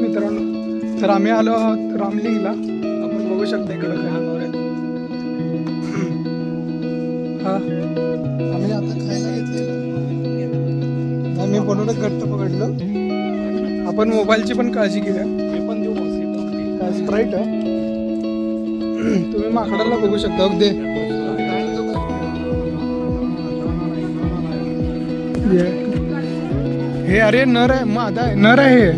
मित्रांनो, तर आम्ही आलो आहोत रामलिंगला. आपण बघू शकता इकडे हा आम्ही आता खायला घेतलेलं. आम्ही बनवलं घट्ट पकडलं. आपण मोबाईलची पण काळजी घेऊया. मी पण देऊ काय स्प्राईट आहे. तुम्ही माकडाला बघू शकता. अगदी हे अरे नर आहे, मादा आहे, नर आहे हे.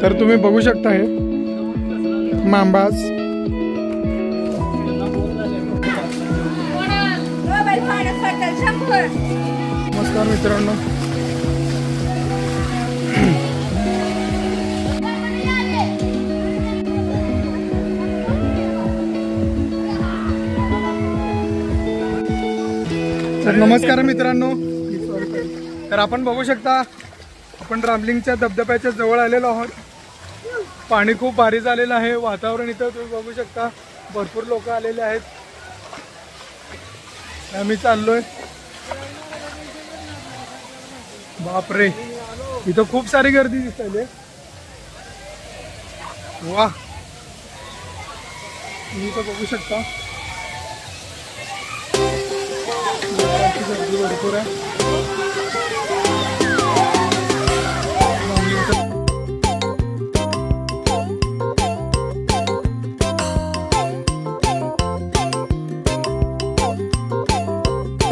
तर तुम्ही बघू शकता हे मांबाज. नमस्कार मित्रांनो, तर नमस्कार मित्रांनो. तर आपण बघू शकता आपण रामलिंगच्या धबधब्याच्या जवळ आलेलो आहोत. पाणी खूप भारी झालेलं आहे. वातावरण इथं तुम्ही बघू शकता, भरपूर लोक आलेले आहेत. आम्ही चाललोय. बापरे, इथं खूप सारी गर्दी दिसते. वा, तुम्ही इथं बघू शकता गर्दी भरपूर आहे.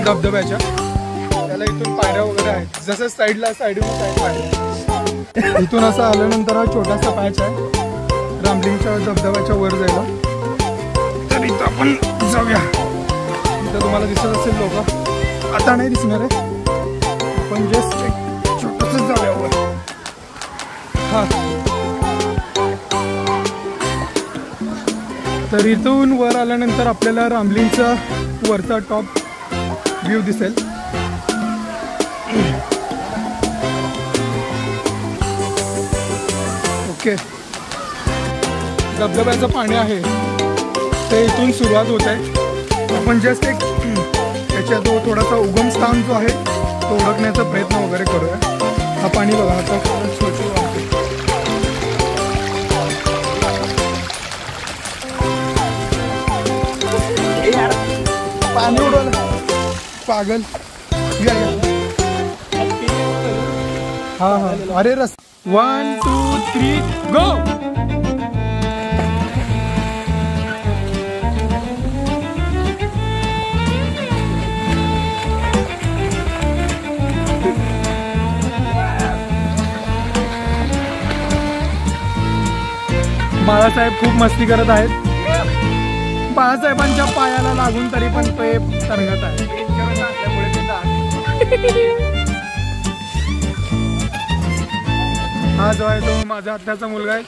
धबधब्याच्या त्याला इथून पायऱ्या वगैरे आहेत. जसं साईडला साईडून पायऱ्या. इथून असं आल्यानंतर हा छोटासा पॅच आहे रामलिंगच्या धबधब्याच्या वर जायला. तर इथं आपण जाऊया. इथं तुम्हाला दिसत असेल लोक. आता नाही दिसणार आहे, पण जस्ट एक छोटंसं जाऊया वर. हा, तर इथून वर आल्यानंतर आपल्याला रामलिंगचा वरचा टॉप व्ह्यू दिसेल. ओके, धबधब्याचं पाणी आहे ते इथून सुरुवात होत आहे. आपण जस्ट एक त्याच्या जो थोडासा उगम स्थान जो आहे तो ओळखण्याचा प्रयत्न वगैरे करूया. हा पाणी बघा आता छोटे पाणी उडवलं पागल. हा हा, अरे रस 1 2 3 गो. बाळासाहेब खूप मस्ती करत आहेत. बाळासाहेबांच्या पायाला लागून तरी पण ते तरंगत आहे. हा जो आहे तो माझा आत्याचा मुलगा आहे.